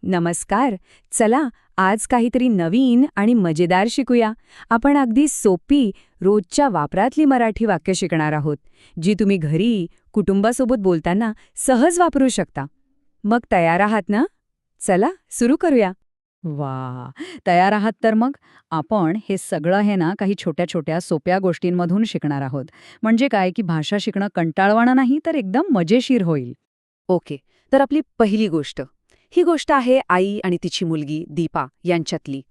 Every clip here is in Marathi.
नमस्कार. चला आज काहीतरी नवीन आणि मजेदार शिकूया. आपण अगदी सोपी, रोजच्या वापरातली मराठी वाक्य शिकणार आहोत, जी तुम्ही घरी, कुटुंबासोबत बोलताना सहज वापरू शकता. मग तयार आहात ना? चला सुरू करूया. वा, तयार आहात तर मग आपण हे सगळं काही छोट्या छोट्या सोप्या गोष्टींमधून शिकणार आहोत. म्हणजे काय की भाषा शिकणं कंटाळवाणं नाही तर एकदम मजेशीर होईल. ओके, तर आपली पहिली गोष्ट. ही गोष्ट आहे आई आणि तिची मुलगी दीपा यांच्यातली.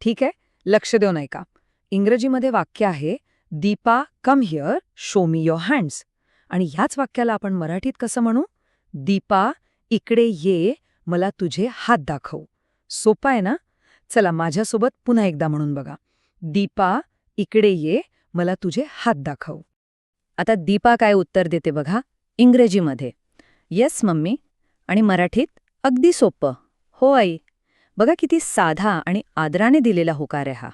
ठीक आहे, लक्ष देऊन ऐका. इंग्रजीमध्ये वाक्य आहे, Deepa come here, show me your hands. आणि ह्याच वाक्याला आपण मराठीत कसं म्हणू? दीपा इकडे ये, मला तुझे हात दाखव. सोपं आहे ना? चला माझ्यासोबत पुन्हा एकदा म्हणून बघा. दीपा इकडे ये, मला तुझे हात दाखव. आता दीपा काय उत्तर देते बघा, इंग्रजीमध्ये, येस मम्मी. आणि मराठीत अगदी सोपं, हो आई. बघा किती साधा आणि आदराने दिलेला होकार आहे हा.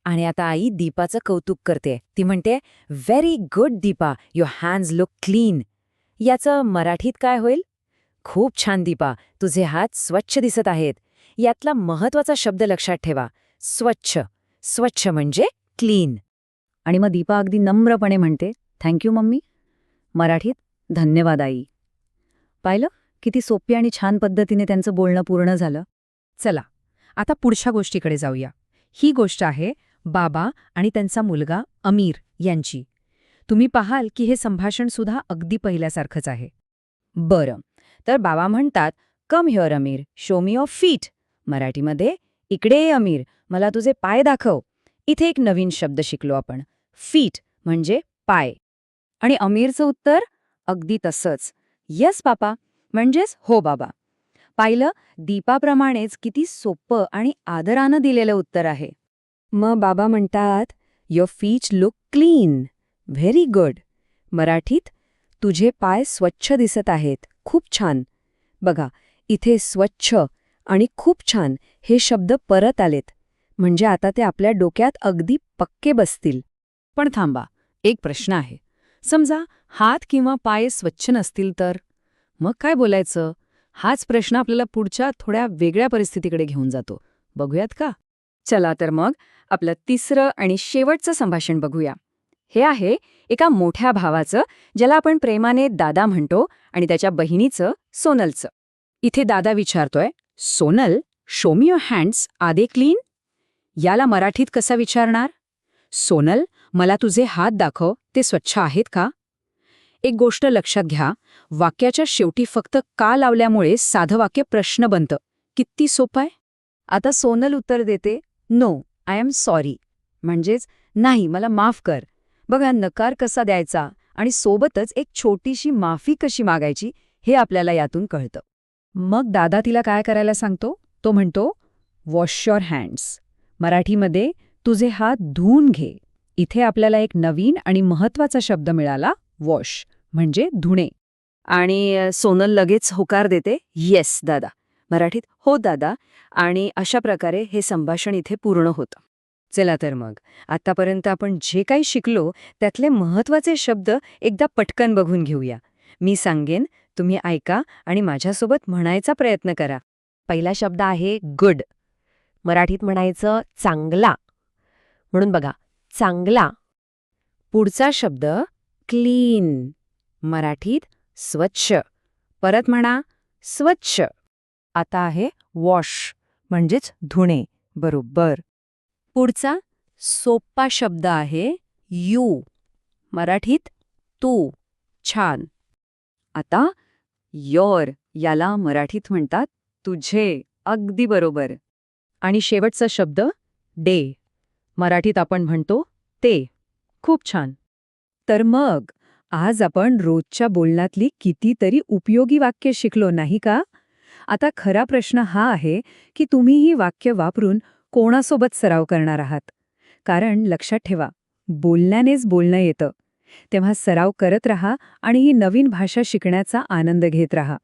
आणि आता आई दीपाचं कौतुक करते. ती म्हणते, very good Deepa, your hands look clean. याचं मराठीत काय होईल? खूप छान दीपा, तुझे हात स्वच्छ दिसत आहेत. यातला महत्वाचा शब्द लक्षात ठेवा, स्वच्छ. स्वच्छ म्हणजे क्लीन. आणि मग दीपा अगदी नम्रपणे म्हणते, थँक्यू मम्मी. मराठीत, धन्यवाद आई. पाहिलं किती सोपी आणि छान पद्धतीने त्यांचं बोलणं पूर्ण झालं. चला आता पुढच्या गोष्टीकडे जाऊया. ही गोष्ट आहे बाबा आणि त्यांचा मुलगा अमीर यांची. तुम्ही पाहाल की हे संभाषण सुद्धा अगदी पहिल्यासारखंच आहे. बरं, तर बाबा म्हणतात, come here Amir, show me your feet. मराठीमध्ये, इकडे ये अमीर, मला तुझे पाय दाखव. इथे एक नवीन शब्द शिकलो आपण, फीट म्हणजे पाय. आणि अमीरचं उत्तर अगदी तसंच, येस पापा, म्हणजेच हो बाबा. पाहिलं, दीपाप्रमाणेच किती सोपं आणि आदरानं दिलेलं उत्तर आहे. मग बाबा म्हणतात, your feet look clean. Very good. मराठीत, तुझे पाय स्वच्छ दिसत आहेत, खूप छान. बघा, इथे स्वच्छ आणि खूप छान हे शब्द परत आलेत. म्हणजे आता ते आपल्या डोक्यात अगदी पक्के बसतील. पण थांबा, एक प्रश्न आहे. समजा हात किंवा पाय स्वच्छ नसतील तर मग काय बोलायचं? हाच प्रश्न आपल्याला पुढच्या थोड्या वेगळ्या परिस्थितीकडे घेऊन जातो. बघूयात का? चला तर मग आपलं तिसरं आणि शेवटचं संभाषण बघूया. हे आहे एका मोठ्या भावाचं, ज्याला आपण प्रेमाने दादा म्हणतो, आणि त्याच्या बहिणीचं, सोनलचं. इथे दादा विचारतोय, Sonal, show me your hands, are they clean? याला मराठीत कसा विचारणार? सोनल, मला तुझे हात दाखव, ते स्वच्छ आहेत का? एक गोष्ट लक्षात घ्या, वाक्याच्या शेवटी फक्त का लावल्यामुळे साधं वाक्य प्रश्न बनतं. किती सोपं आहे. आता सोनल उत्तर देते, नो, आय एम सॉरी. म्हणजेच नाही, मला माफ कर. बघा, नकार कसा द्यायचा आणि सोबतच एक छोटीशी माफी कशी मागायची हे आपल्याला यातून कळतं. मग दादा तिला काय करायला सांगतो? तो म्हणतो, वॉश युअर हँड्स. मराठीमध्ये, तुझे हात धुवून घे. इथे आपल्याला एक नवीन आणि महत्वाचा शब्द मिळाला, वॉश, म्हणजे धुणे. आणि सोनल लगेच होकार देते, येस दादा. मराठीत, हो दादा. आणि अशा प्रकारे हे संभाषण इथे पूर्ण होतं. चला तर मग आतापर्यंत आपण जे काही शिकलो त्यातले महत्वाचे शब्द एकदा पटकन बघून घेऊया. मी सांगेन, तुम्ही ऐका आणि माझ्यासोबत म्हणायचा प्रयत्न करा. पहिला शब्द आहे गुड. मराठीत म्हणायचं चांगला. म्हणून बघा, चांगला. पुढचा शब्द क्लीन. मराठीत स्वच्छ. परत म्हणा, स्वच्छ. आता आहे वॉश, म्हणजेच धुणे. बरोबर. पुढचा सोपा शब्द आहे यू. मराठीत तू. छान. आता योर, याला मराठीत म्हणतात तुझे. अगदी बरोबर. आणि शेवटचा शब्द डे. मराठीत आपण म्हणतो ते. खूप छान. तर मग आज आपण रोजच्या बोलण्यातली कितीतरी उपयोगी वाक्य शिकलो, नाही का? आता खरा प्रश्न हा आहे की तुम्ही ही वाक्य वापरून कोणासोबत सराव करणार आहात. कारण लक्षात ठेवा, बोलण्यानेच बोलणं येतं. तेव्हा सराव करत रहा आणि ही नवीन भाषा शिकण्याचा आनंद घेत रहा.